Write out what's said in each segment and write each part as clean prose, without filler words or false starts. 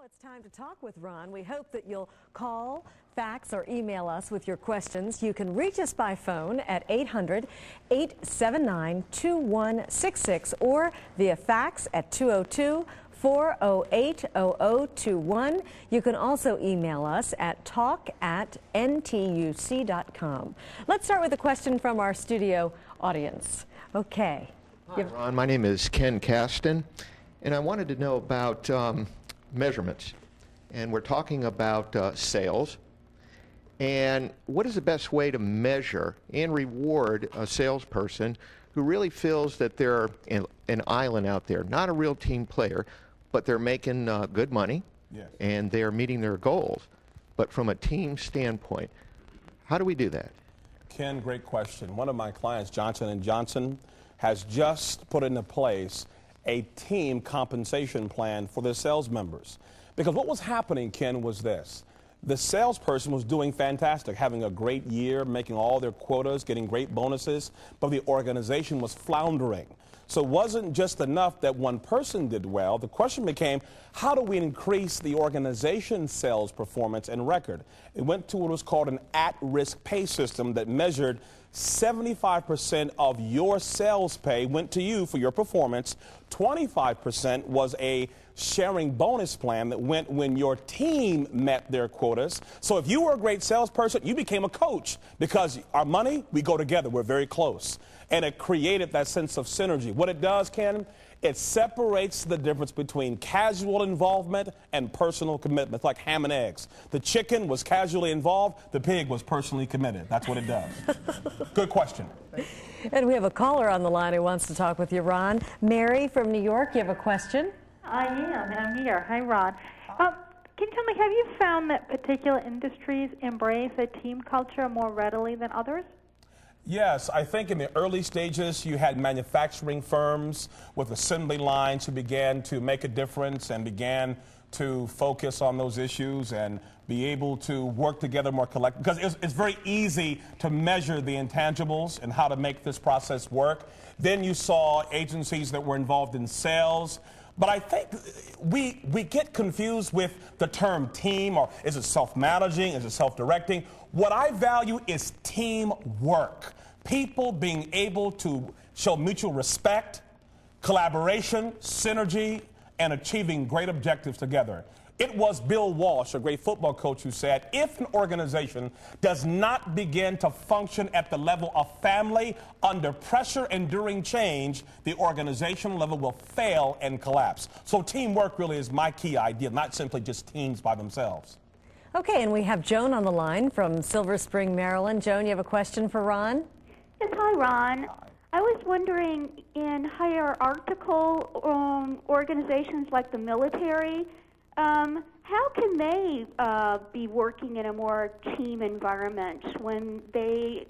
It's time to talk with Ron. We hope that you'll call, fax, or email us with your questions. You can reach us by phone at 800-879-2166 or via fax at 202-408-0021. You can also email us at talk@ntuc.com. Let's start with a question from our studio audience. Okay. Hi, Ron. My name is Ken Caston, and I wanted to know about measurements. And we're talking about sales. And what is the best way to measure and reward a salesperson who really feels that they're an island out there, not a real team player, but they're making good money, yes, and they're meeting their goals? But from a team standpoint, how do we do that? Ken, great question. One of my clients, Johnson & Johnson, has just put into place a team compensation plan for their sales members. Because what was happening, Ken, was this. The salesperson was doing fantastic, having a great year, making all their quotas, getting great bonuses, but the organization was floundering. So it wasn't just enough that one person did well. The question became, how do we increase the organization's sales performance and record? It went to what was called an at-risk pay system that measured 75% of your sales pay went to you for your performance. 25% was a sharing bonus plan that went when your team met their quotas. So if you were a great salesperson, you became a coach because our money, we go together. We're very close. And it created that sense of synergy. What it does, Ken, it separates the difference between casual involvement and personal commitment. It's like ham and eggs. The chicken was casually involved. The pig was personally committed. That's what it does. Good question. And we have a caller on the line who wants to talk with you, Ron. Mary from New York, you have a question? I am. I'm here. Hi, Ron. Can you tell me, have you found that particular industries embrace a team culture more readily than others? Yes, I think in the early stages you had manufacturing firms with assembly lines who began to make a difference and began to focus on those issues and be able to work together more collectively. Because it's very easy to measure the intangibles and how to make this process work. Then you saw agencies that were involved in sales. But I think we get confused with the term team, or is it self-managing, is it self-directing? What I value is teamwork. People being able to show mutual respect, collaboration, synergy, and achieving great objectives together. It was Bill Walsh, a great football coach, who said, if an organization does not begin to function at the level of family under pressure and during change, the organizational level will fail and collapse. So teamwork really is my key idea, not simply just teams by themselves. Okay, and we have Joan on the line from Silver Spring, Maryland. Joan, you have a question for Ron? Yes, hi, Ron. I was wondering, in hierarchical organizations like the military, how can they be working in a more team environment when they,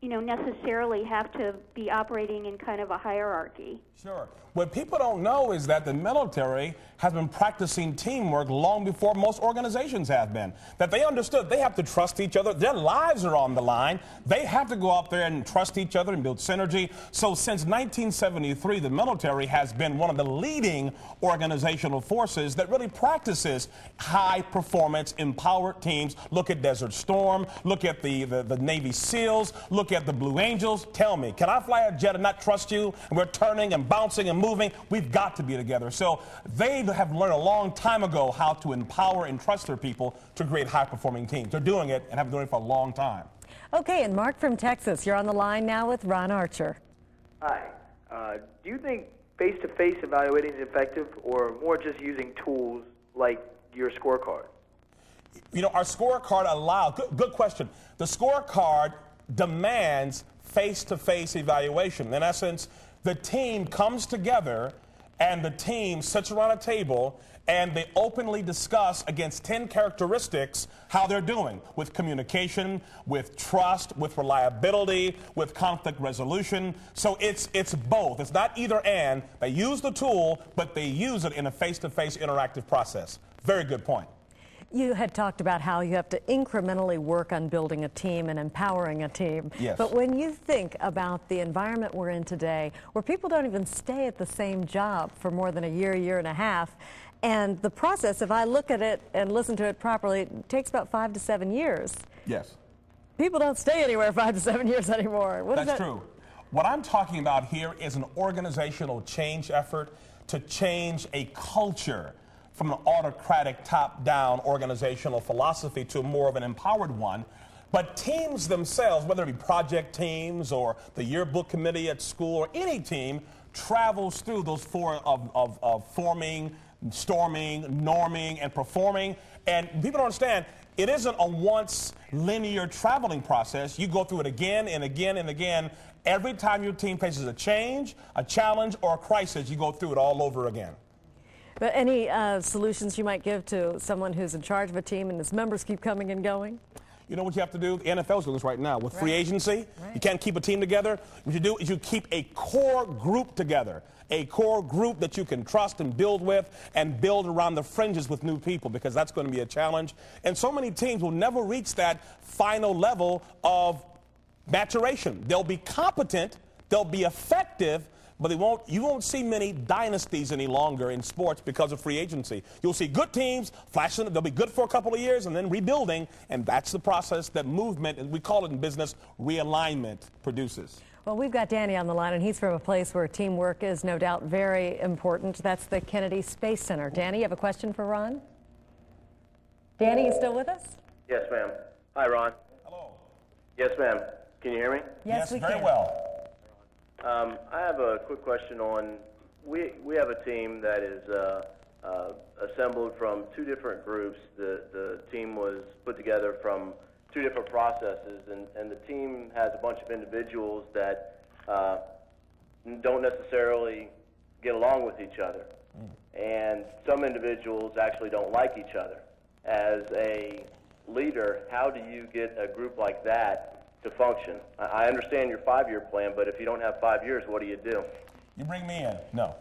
necessarily have to be operating in kind of a hierarchy? Sure. What people don't know is that the military has been practicing teamwork long before most organizations have been. That they understood they have to trust each other. Their lives are on the line. They have to go out there and trust each other and build synergy. So since 1973, the military has been one of the leading organizational forces that really practices high performance, empowered teams. Look at Desert Storm. Look at the Navy SEALs. Look at the Blue Angels. Tell me, can I fly a jet and not trust you? And we're turning and bouncing and moving. We've got to be together. So they have learned a long time ago how to empower and trust their people to create high-performing teams. They're doing it and have been doing it for a long time. Okay, and Mark from Texas, you're on the line now with Ron Archer. Hi. Do you think face-to-face evaluating is effective, or more just using tools like your scorecard? Our scorecard allows, good question. The scorecard demands face-to-face evaluation. In essence, the team comes together and the team sits around a table and they openly discuss against 10 characteristics how they're doing with communication, with trust, with reliability, with conflict resolution. So it's both. It's not either and. They use the tool, but they use it in a face-to-face interactive process. Very good point. You had talked about how you have to incrementally work on building a team and empowering a team. Yes. But when you think about the environment we're in today, where people don't even stay at the same job for more than a year and a half, And the process, if I look at it and listen to it properly, it takes about 5 to 7 years. Yes. People don't stay anywhere 5 to 7 years anymore. That's true. What I'm talking about here is an organizational change effort to change a culture from an autocratic, top-down organizational philosophy to more of an empowered one. But teams themselves, whether it be project teams or the yearbook committee at school or any team, travels through those four of forming, storming, norming, and performing. And people don't understand, it isn't a once linear traveling process. You go through it again and again and again. Every time your team faces a change, a challenge, or a crisis, you go through it all over again. But any solutions you might give to someone who's in charge of a team and his members keep coming and going? You know what you have to do? The NFL's doing this right now with free agency. You can't keep a team together. What you do is you keep a core group together, a core group that you can trust and build with and build around the fringes with new people, because that's going to be a challenge. And so many teams will never reach that final level of maturation. They'll be competent, they'll be effective, but you won't see many dynasties any longer in sports because of free agency. You'll see good teams flashing, they'll be good for a couple of years and then rebuilding, and that's the process that movement, and we call it in business, realignment, produces. Well, we've got Danny on the line, and he's from a place where teamwork is no doubt very important. That's the Kennedy Space Center. Danny, you have a question for Ron? Danny, you still with us? Yes, ma'am. Hi, Ron. Hello. Yes, ma'am. Can you hear me? Yes, we very can. well. I have a quick question on, we have a team that is assembled from two different groups. The team was put together from two different processes, and the team has a bunch of individuals that don't necessarily get along with each other. And some individuals actually don't like each other. As a leader, how do you get a group like that to function? I understand your 5-year plan, but if you don't have 5 years, what do you do? You bring me in. No.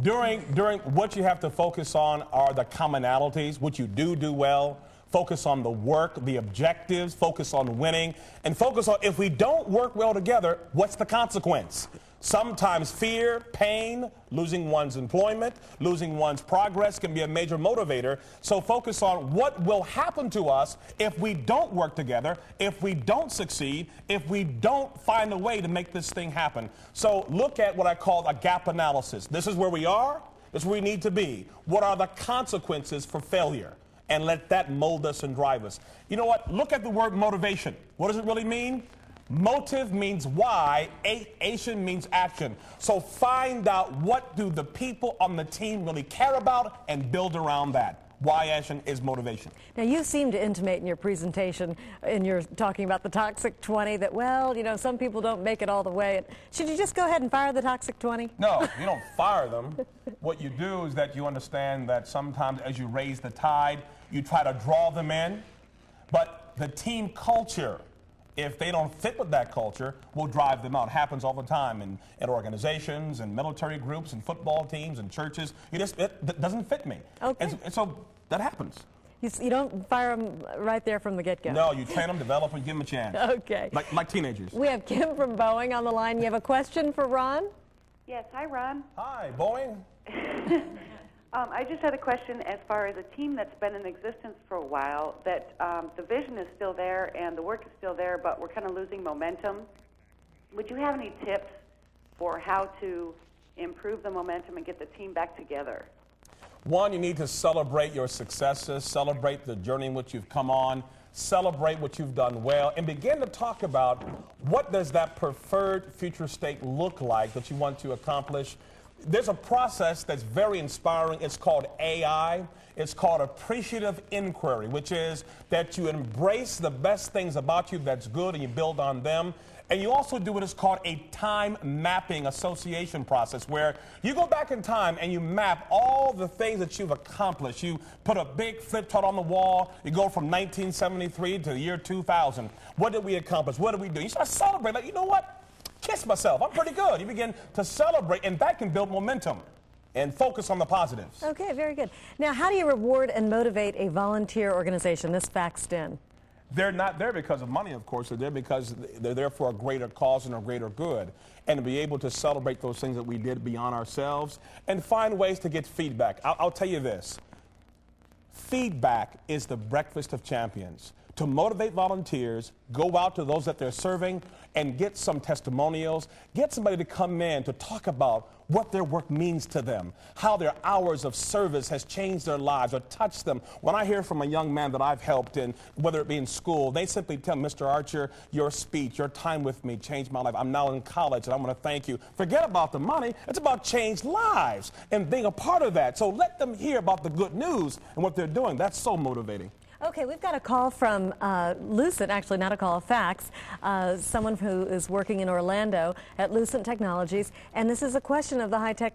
During what you have to focus on are the commonalities, what you do well. Focus on the work, the objectives, focus on winning, and focus on, if we don't work well together, what's the consequence? Sometimes fear, pain, losing one's employment, losing one's progress can be a major motivator. So focus on what will happen to us if we don't work together, if we don't succeed, if we don't find a way to make this thing happen. So look at what I call a gap analysis. This is where we are, this is where we need to be. What are the consequences for failure? And let that mold us and drive us. You know what? Look at the word motivation. What does it really mean? Motive means why, action means action. So find out, what do the people on the team really care about, and build around that. Why action is motivation. Now, you seem to intimate in your presentation, and you're talking about the toxic 20, that, well, you know, some people don't make it all the way. Should you just go ahead and fire the toxic 20? No, you don't fire them. What you do is that you understand that sometimes as you raise the tide, you try to draw them in. But the team culture, if they don't fit with that culture, will drive them out. It happens all the time in organizations and military groups and football teams and churches. It doesn't fit me. Okay. And so that happens. You don't fire them right there from the get-go. No, you train them, develop them, give them a chance. Okay. Like teenagers. We have Kim from Boeing on the line. You have a question for Ron? Yes, hi, Ron. Hi, Boeing. I just had a question as far as a team that's been in existence for a while, that the vision is still there and the work is still there, but we're kind of losing momentum. Would you have any tips for how to improve the momentum and get the team back together? One, you need to celebrate your successes, celebrate the journey in which you've come on, celebrate what you've done well, and begin to talk about, what does that preferred future state look like that you want to accomplish. There's a process that's very inspiring. It's called AI. It's called appreciative inquiry, which is that you embrace the best things about you that's good and you build on them. And you also do what is called a time mapping association process, where you go back in time and you map all the things that you've accomplished. You put a big flip chart on the wall. You go from 1973 to the year 2000. What did we accomplish? What did we do? You start celebrating. Like, you know what? Kiss myself. I'm pretty good. You begin to celebrate, and that can build momentum and focus on the positives. Okay, very good. Now, how do you reward and motivate a volunteer organization? This faxed in. They're not there because of money, of course. They're there because they're there for a greater cause and a greater good. And to be able to celebrate those things that we did beyond ourselves and find ways to get feedback. I'll tell you this. Feedback is the breakfast of champions. To motivate volunteers, go out to those that they're serving and get some testimonials. Get somebody to come in to talk about what their work means to them, how their hours of service has changed their lives or touched them. When I hear from a young man that I've helped in, whether it be in school, they simply tell me, Mr. Archer, your speech, your time with me changed my life. I'm now in college and I want to thank you. Forget about the money. It's about changed lives and being a part of that. So let them hear about the good news and what they're doing. That's so motivating. Okay, we've got a call from Lucent, actually not a call, a fax, someone who is working in Orlando at Lucent Technologies, and this is a question of the high-tech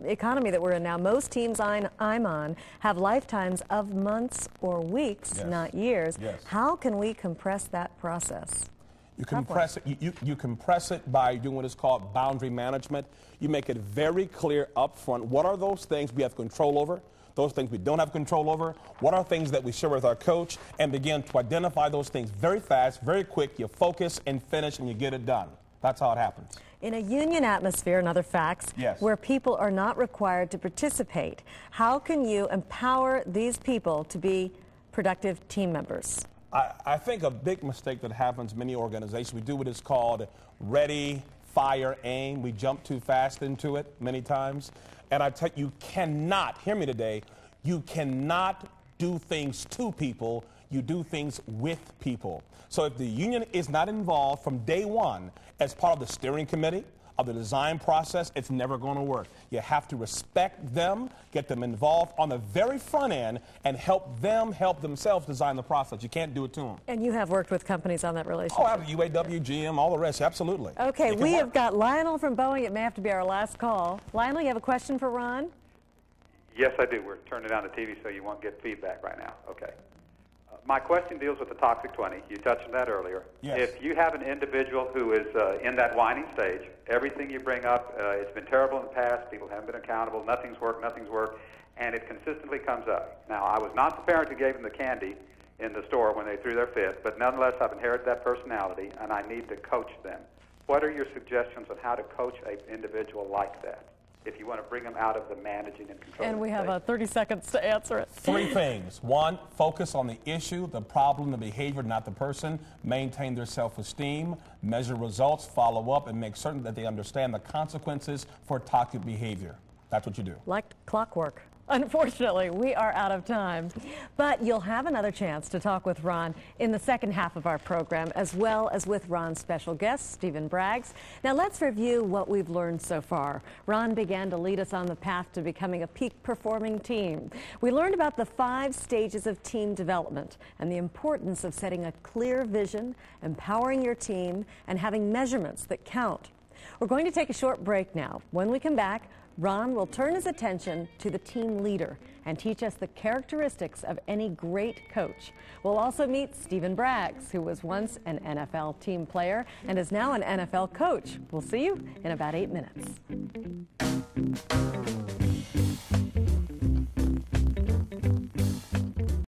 economy that we're in now. Most teams I'm on have lifetimes of months or weeks, Yes. not years. Yes. How can we compress that process? You compress it. You compress it by doing what is called boundary management. You make it very clear up front. What are those things we have control over? Those things we don't have control over? What are things that we share with our coach? And begin to identify those things very fast, very quick. You focus and finish and you get it done. That's how it happens. In a union atmosphere, another fax, Yes. where people are not required to participate, how can you empower these people to be productive team members? I think a big mistake that happens in many organizations, we do what is called ready, fire, aim. We jump too fast into it many times. And I tell you, you cannot, hear me today, you cannot do things to people, you do things with people. So if the union is not involved from day one as part of the steering committee, of the design process, it's never going to work. You have to respect them, get them involved on the very front end, and help them help themselves design the process. You can't do it to them. And you have worked with companies on that relationship. Oh, UAW, GM, all the rest, absolutely. Okay, It can we work. have got Lionel from Boeing. It may have to be our last call. Lionel, you have a question for Ron? Yes, I do. We're turning down the TV so you won't get feedback right now. Okay. My question deals with the toxic 20. You touched on that earlier. Yes. If you have an individual who is in that whining stage, everything you bring up, it's been terrible in the past, people haven't been accountable, nothing's worked, and it consistently comes up. Now, I was not the parent who gave them the candy in the store when they threw their fit, but nonetheless, I've inherited that personality, and I need to coach them. What are your suggestions on how to coach an individual like that, if you want to bring them out of the managing and controlling And we have stage? 30 seconds to answer it. Three things. One, focus on the issue, the problem, the behavior, not the person. Maintain their self-esteem, measure results, follow up, and make certain that they understand the consequences for toxic behavior. That's what you do. Like clockwork. Unfortunately, we are out of time. But you'll have another chance to talk with Ron in the second half of our program, as well as with Ron's special guest, Stephen Braggs. Now let's review what we've learned so far. Ron began to lead us on the path to becoming a peak performing team. We learned about the 5 stages of team development and the importance of setting a clear vision, empowering your team, and having measurements that count. We're going to take a short break now. When we come back, Ron will turn his attention to the team leader and teach us the characteristics of any great coach. We'll also meet Stephen Braggs, who was once an NFL team player and is now an NFL coach. We'll see you in about 8 minutes.